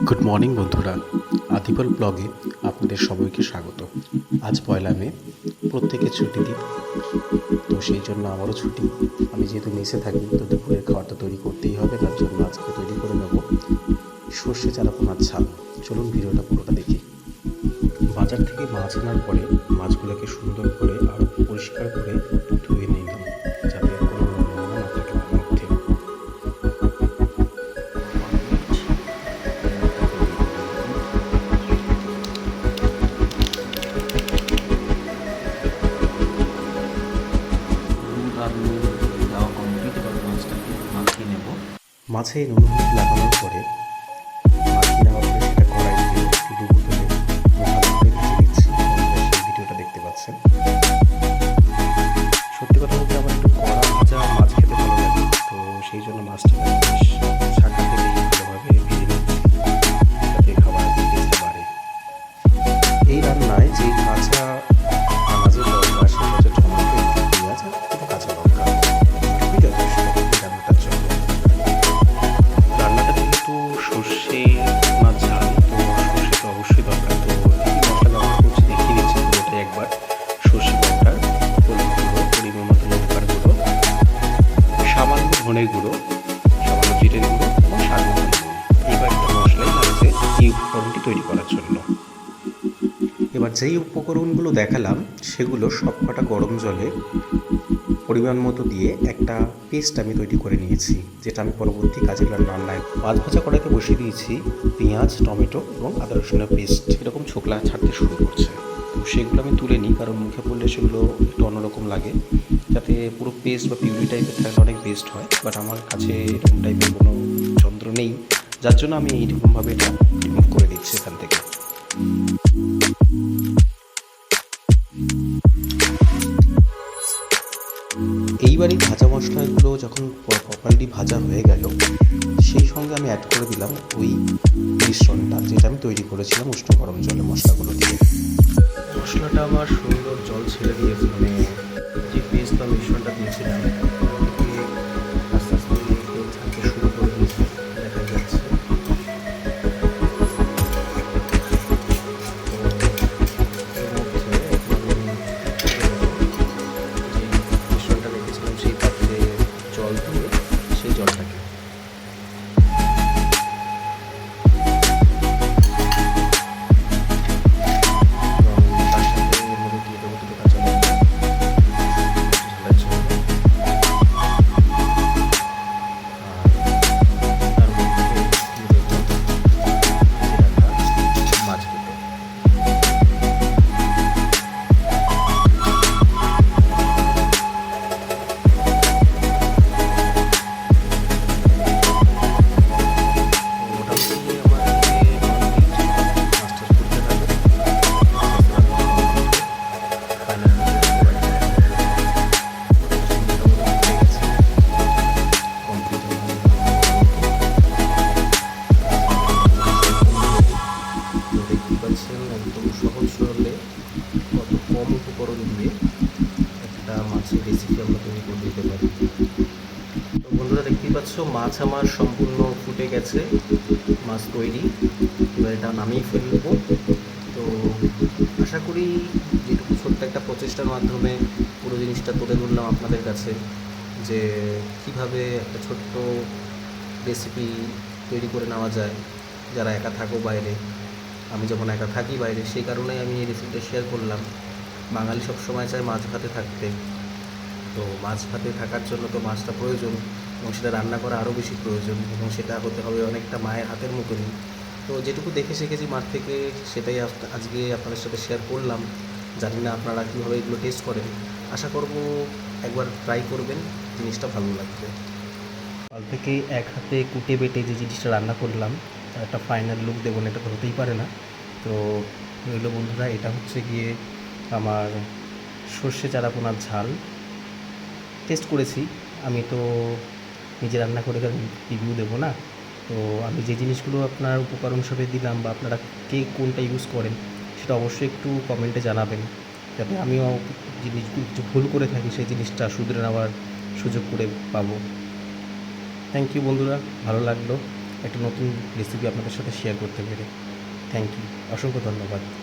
Good morning বন্ধুরা, আদিবল ব্লগে আপনাদের সবাইকে স্বাগত। আজ 1 মে, প্রত্যেকের ছুটি দিন। তো সেই জন্য আমারও ছুটি। আমি যেহেতু মেসে থাকি, তো দুপুরের খাবারটা তৈরি করতেই হবে। তার জন্য আজকে তৈরি করে নেব সর্ষে চারাপোনার ঝাল। চলুন ভিডিওটা পুরোটা দেখি। বাজার থেকে মাছ আনার পরে মাছগুলোকে সুন্দর করে আরও পরিষ্কার করে একটু ধুয়ে নিলাম, যাতে কোনো নোংরা না থাকে তার মধ্যে। মাছে নুন হলুদ লাগানোর পরে মাখিয়ে নেওয়ার পরে সেটা কড়াইতে একটু ডুবো তেলে ভালো করে ভেজে দিচ্ছি। সেই ভিডিওটা দেখতে পাচ্ছেন। সত্যি কথা বলতে আমার একটু কড়া ভাজা মাছ খেতে ভালো লাগে, তো সেই জন্য মাছটা বেশ ছাঁকা তেলেই ভালোভাবে ভেজে নিচ্ছি, যাতে খাবার টেস্টটা বাড়ে। এই রান্নায় যে কাঁচা আনাজের দরকার সেটা হচ্ছে টমেটো, একটু পেঁয়াজ আর একটু কাঁচা লঙ্কা, এটুকুই যথেষ্ট এই রান্নাটার জন্য। রান্নাটা যেহেতু সর্ষে মাছ ঝাল, তো সর্ষে তো অবশ্যই দরকার। তো কী মশলা ব্যবহার করছি দেখিয়ে দিচ্ছি পুরোটাই একবার। সর্ষে পাউডার, হলুদ গুঁড়ো, পরিমাণ মতো লঙ্কার গুঁড়ো, সামান্য ধনের গুঁড়ো, সামান্য জিরের গুঁড়ো এবং স্বাদ মতো নুন। এই কয়েকটা মশলাই লাগছে এই উপকরণটি তৈরি করার জন্য। এবার যেই উপকরণগুলো দেখালাম সেগুলো সবকটা গরম জলে পরিমাণ মতো দিয়ে একটা পেস্ট আমি তৈরি করে নিয়েছি, যেটা আমি পরবর্তী কাজে রান্নায় মাছ ভাজা কড়াইতে বসিয়ে দিয়েছি। পেঁয়াজ, টমেটো এবং আদা রসুনের পেস্ট এরকম ছোকলা ছাড়তে শুরু করছে। তো সেগুলো আমি তুলে নিই, কারণ মুখে পড়লে সেগুলো একটু অন্যরকম লাগে। যাতে পুরো পেস্ট বা পিউরি টাইপের থাকলে অনেক বেস্ট হয়, বাট আমার কাছে এরকম টাইপের কোনো যন্ত্র নেই, যার জন্য আমি এইরকমভাবে এটা রিমুভ করে দিচ্ছি এখান থেকে। এইবারই ভাজা মশলাগুলো যখন প্রপারলি ভাজা হয়ে গেল, সেই সঙ্গে আমি অ্যাড করে দিলাম ওই মিশ্রণটা, যেটা আমি তৈরি করেছিলাম উষ্ণ গরম জলে মশলাগুলো দিয়ে। মশলাটা আমার সুন্দর জল ছেড়ে দিয়েছে, মানে যে পেস্ট বা মিশ্রণটা দিয়েছিলাম আস্তে আস্তে তেল ছাড়তে শুরু করে দিয়েছে, দেখা যাচ্ছে। একদম সহজ সরলে কত কম উপকরণ দিয়ে একটা মাছের রেসিপি আমরা তৈরি করে দিতে পারি। তো বন্ধুরা দেখতেই পাচ্ছ, মাছ আমার সম্পূর্ণ ফুটে গেছে, মাছ তৈরি। এবার এটা নামিয়ে ফেলব। তো আশা করি যেটুকু ছোট্ট একটা প্রচেষ্টার মাধ্যমে পুরো জিনিসটা তুলে ধরলাম আপনাদের কাছে, যে কীভাবে একটা ছোট্ট রেসিপি তৈরি করে নেওয়া যায় যারা একা থাকো বাইরে। আমি যেমন একা থাকি বাইরে, সেই কারণেই আমি এই রেসিপিটা শেয়ার করলাম। বাঙালি সবসময় চায় মাছ ভাতে থাকতে, তো মাছ ভাতে থাকার জন্য তো মাছটা প্রয়োজন, এবং সেটা রান্না করা আরও বেশি প্রয়োজন, এবং সেটা হতে হবে অনেকটা মায়ের হাতের মতনই। তো যেটুকু দেখে শিখেছি মার থেকে, সেটাই আজকে আপনাদের সাথে শেয়ার করলাম। জানি না আপনারা কীভাবে এগুলো টেস্ট করেন, আশা করব একবার ট্রাই করবেন, জিনিসটা ভালো লাগবে। কাল থেকে এক হাতে কুটে বেটে যে জিনিসটা রান্না করলাম, তার একটা ফাইনাল লুক দেবো না, এটা তো হতেই পারে না। তো রইল বন্ধুরা, এটা হচ্ছে গিয়ে আমার সর্ষে চারাপোনার ঝাল। টেস্ট করেছি, আমি তো নিজে রান্না করে রিভিউ দেবো না। তো আমি যে জিনিসগুলো আপনার উপকরণ হিসেবে দিলাম, বা আপনারা কে কোনটা ইউজ করেন সেটা অবশ্যই একটু কমেন্টে জানাবেন, যাতে আমিও জিনিসগুলো কিছু ভুল করে থাকি সেই জিনিসটা শুধরে নেওয়ার সুযোগ করে পাবো। থ্যাংক ইউ বন্ধুরা, ভালো লাগলো একটা নতুন রেসিপি আপনাদের সাথে শেয়ার করতে পেরে। থ্যাংক ইউ, অসংখ্য ধন্যবাদ।